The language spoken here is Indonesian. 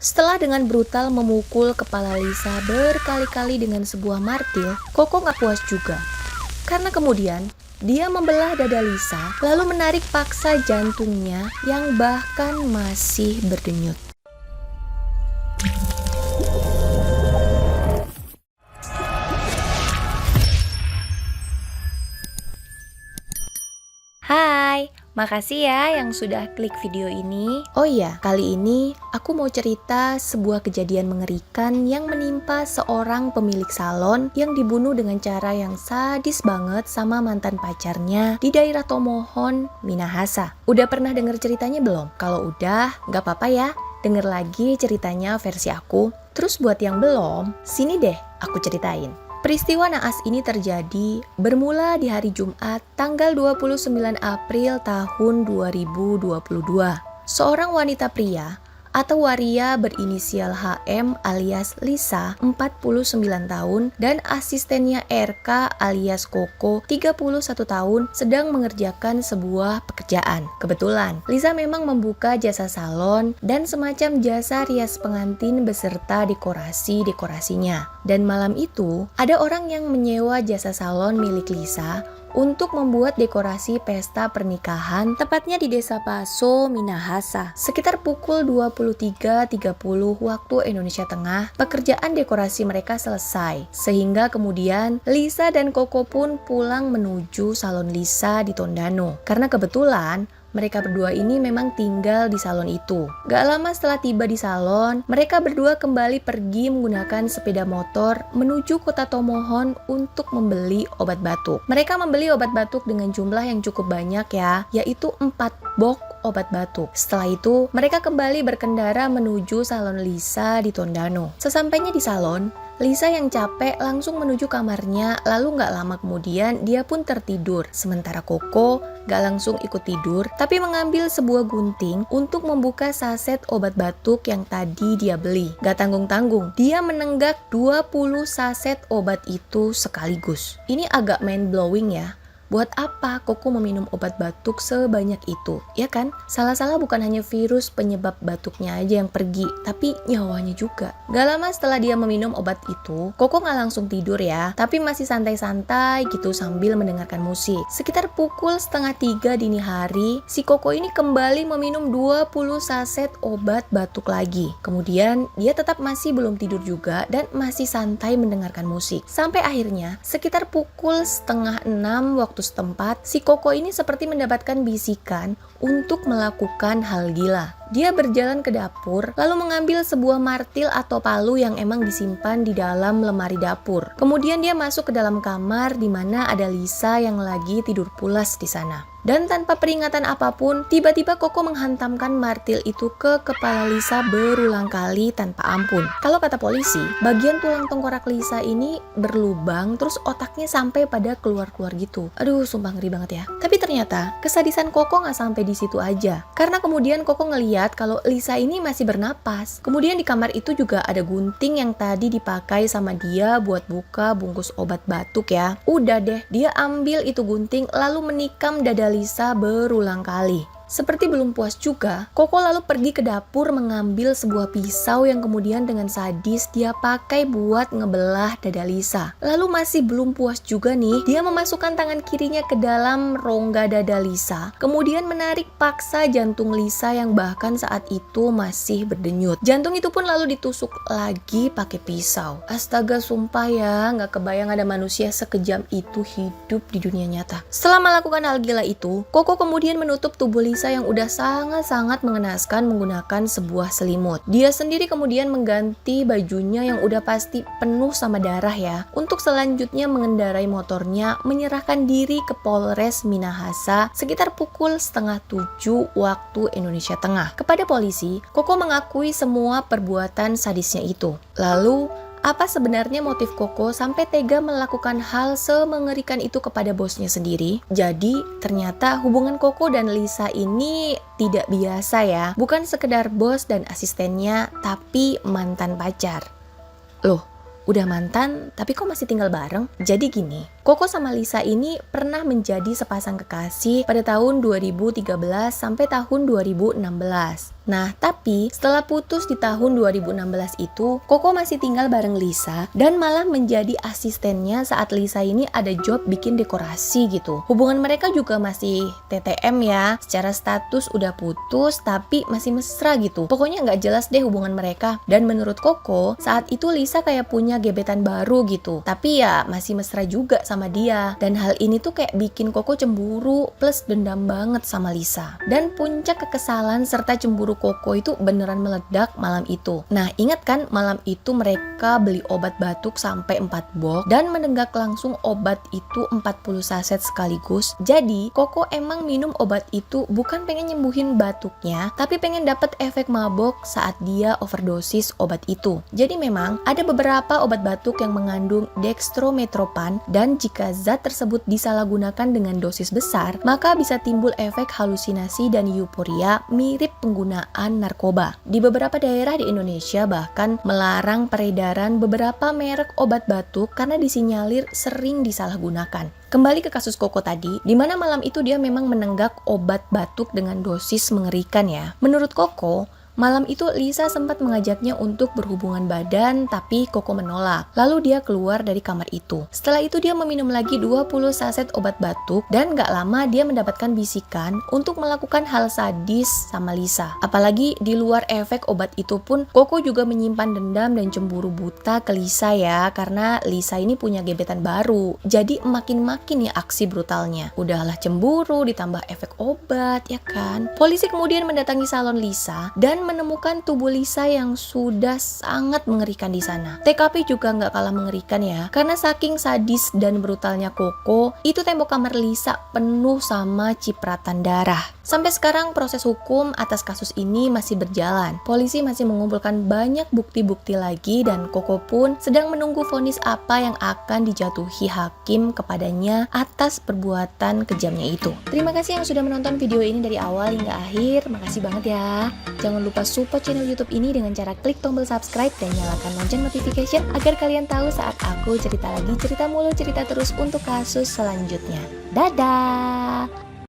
Setelah dengan brutal memukul kepala Lisa berkali-kali dengan sebuah martil, Koko nggak puas juga. Karena kemudian, dia membelah dada Lisa, lalu menarik paksa jantungnya yang bahkan masih berdenyut. Hai, makasih ya yang sudah klik video ini. Oh iya, kali ini aku mau cerita sebuah kejadian mengerikan yang menimpa seorang pemilik salon yang dibunuh dengan cara yang sadis banget sama mantan pacarnya di daerah Tomohon, Minahasa. Udah pernah denger ceritanya belum? Kalau udah, nggak apa-apa ya, denger lagi ceritanya versi aku. Terus buat yang belum, sini deh aku ceritain. Peristiwa naas ini terjadi bermula di hari Jumat tanggal 29 April tahun 2022. Seorang wanita pria atau waria berinisial HM alias Lisa 49 tahun dan asistennya RK alias Koko 31 tahun sedang mengerjakan sebuah pekerjaan. Kebetulan Lisa memang membuka jasa salon dan semacam jasa rias pengantin beserta dekorasinya. Dan malam itu ada orang yang menyewa jasa salon milik Lisa untuk membuat dekorasi pesta pernikahan tepatnya di Desa Paso, Minahasa. Sekitar pukul 23.30 waktu Indonesia Tengah, pekerjaan dekorasi mereka selesai. Sehingga kemudian Lisa dan Koko pun pulang menuju salon Lisa di Tondano. Karena kebetulan mereka berdua ini memang tinggal di salon itu. Gak lama setelah tiba di salon, mereka berdua kembali pergi menggunakan sepeda motor menuju kota Tomohon untuk membeli obat batuk. Mereka membeli obat batuk dengan jumlah yang cukup banyak ya, yaitu 4 box obat batuk. Setelah itu, mereka kembali berkendara menuju salon Lisa di Tondano. Sesampainya di salon, Lisa yang capek langsung menuju kamarnya, lalu gak lama kemudian dia pun tertidur. Sementara Koko gak langsung ikut tidur, tapi mengambil sebuah gunting untuk membuka saset obat batuk yang tadi dia beli. Gak tanggung-tanggung, dia menenggak 20 saset obat itu sekaligus. Ini agak mind blowing ya. Buat apa Koko meminum obat batuk sebanyak itu? Ya kan? Salah-salah bukan hanya virus penyebab batuknya aja yang pergi, tapi nyawanya juga. Gak lama setelah dia meminum obat itu, Koko gak langsung tidur ya, tapi masih santai-santai gitu sambil mendengarkan musik. Sekitar pukul 2:30 dini hari, si Koko ini kembali meminum 20 saset obat batuk lagi. Kemudian dia tetap masih belum tidur juga dan masih santai mendengarkan musik. Sampai akhirnya sekitar pukul 5:30 waktu setempat, si Koko ini seperti mendapatkan bisikan untuk melakukan hal gila. Dia berjalan ke dapur, lalu mengambil sebuah martil atau palu yang emang disimpan di dalam lemari dapur. Kemudian dia masuk ke dalam kamar di mana ada Lisa yang lagi tidur pulas di sana. Dan tanpa peringatan apapun, tiba-tiba Koko menghantamkan martil itu ke kepala Lisa berulang kali tanpa ampun. Kalau kata polisi, bagian tulang tengkorak Lisa ini berlubang, terus otaknya sampai pada keluar-keluar gitu. Aduh, sumpah ngeri banget ya. Tapi ternyata kesadisan Koko nggak sampai di situ aja. Karena kemudian Koko ngeliat kalau Lisa ini masih bernapas. Kemudian di kamar itu juga ada gunting yang tadi dipakai sama dia buat buka bungkus obat batuk ya. Udah deh, dia ambil itu gunting lalu menikam dada Lisa berulang kali. Seperti belum puas juga, Koko lalu pergi ke dapur mengambil sebuah pisau yang kemudian dengan sadis dia pakai buat ngebelah dada Lisa. Lalu masih belum puas juga nih, dia memasukkan tangan kirinya ke dalam rongga dada Lisa, kemudian menarik paksa jantung Lisa yang bahkan saat itu masih berdenyut. Jantung itu pun lalu ditusuk lagi pakai pisau. Astaga, sumpah ya, nggak kebayang ada manusia sekejam itu hidup di dunia nyata. Setelah melakukan hal gila itu, Koko kemudian menutup tubuh Lisa yang udah sangat-sangat mengenaskan menggunakan sebuah selimut. Dia sendiri kemudian mengganti bajunya yang udah pasti penuh sama darah ya, untuk selanjutnya mengendarai motornya menyerahkan diri ke Polres Minahasa sekitar pukul 6:30 waktu Indonesia Tengah. Kepada polisi, Koko mengakui semua perbuatan sadisnya itu. Lalu, apa sebenarnya motif Koko sampai tega melakukan hal semengerikan itu kepada bosnya sendiri? Jadi, ternyata hubungan Koko dan Lisa ini tidak biasa ya. Bukan sekedar bos dan asistennya, tapi mantan pacar. Loh, udah mantan, tapi kok masih tinggal bareng? Jadi gini, Koko sama Lisa ini pernah menjadi sepasang kekasih pada tahun 2013 sampai tahun 2016. Nah, tapi setelah putus di tahun 2016 itu, Koko masih tinggal bareng Lisa dan malah menjadi asistennya saat Lisa ini ada job bikin dekorasi gitu. Hubungan mereka juga masih TTM ya, secara status udah putus tapi masih mesra gitu. Pokoknya nggak jelas deh hubungan mereka. Dan menurut Koko, saat itu Lisa kayak punya gebetan baru gitu. Tapi ya masih mesra juga sama dia. Dan hal ini tuh kayak bikin Koko cemburu plus dendam banget sama Lisa. Dan puncak kekesalan serta cemburu Koko itu beneran meledak malam itu. Nah, ingat kan malam itu mereka beli obat batuk sampai 4 box dan menenggak langsung obat itu 40 saset sekaligus. Jadi, Koko emang minum obat itu bukan pengen nyembuhin batuknya, tapi pengen dapet efek mabok saat dia overdosis obat itu. Jadi memang ada beberapa obat batuk yang mengandung dextrometropan dan jika zat tersebut disalahgunakan dengan dosis besar, maka bisa timbul efek halusinasi dan euforia mirip penggunaan narkoba. Di beberapa daerah di Indonesia bahkan melarang peredaran beberapa merek obat batuk karena disinyalir sering disalahgunakan. Kembali ke kasus Koko tadi, di mana malam itu dia memang menenggak obat batuk dengan dosis mengerikan ya. Menurut Koko, malam itu Lisa sempat mengajaknya untuk berhubungan badan, tapi Koko menolak. Lalu dia keluar dari kamar itu. Setelah itu dia meminum lagi 20 saset obat batuk dan gak lama dia mendapatkan bisikan untuk melakukan hal sadis sama Lisa. Apalagi di luar efek obat itu pun, Koko juga menyimpan dendam dan cemburu buta ke Lisa ya, karena Lisa ini punya gebetan baru. Jadi makin-makin ya aksi brutalnya. Udahlah cemburu ditambah efek obat ya kan. Polisi kemudian mendatangi salon Lisa dan menemukan tubuh Lisa yang sudah sangat mengerikan di sana. TKP juga nggak kalah mengerikan ya, karena saking sadis dan brutalnya Koko, itu tembok kamar Lisa penuh sama cipratan darah. Sampai sekarang proses hukum atas kasus ini masih berjalan. Polisi masih mengumpulkan banyak bukti-bukti lagi dan Koko pun sedang menunggu vonis apa yang akan dijatuhi hakim kepadanya atas perbuatan kejamnya itu. Terima kasih yang sudah menonton video ini dari awal hingga akhir. Makasih banget ya. Jangan lupa support channel YouTube ini dengan cara klik tombol subscribe dan nyalakan lonceng notification agar kalian tahu saat aku cerita lagi, cerita mulu, cerita terus untuk kasus selanjutnya. Dadah!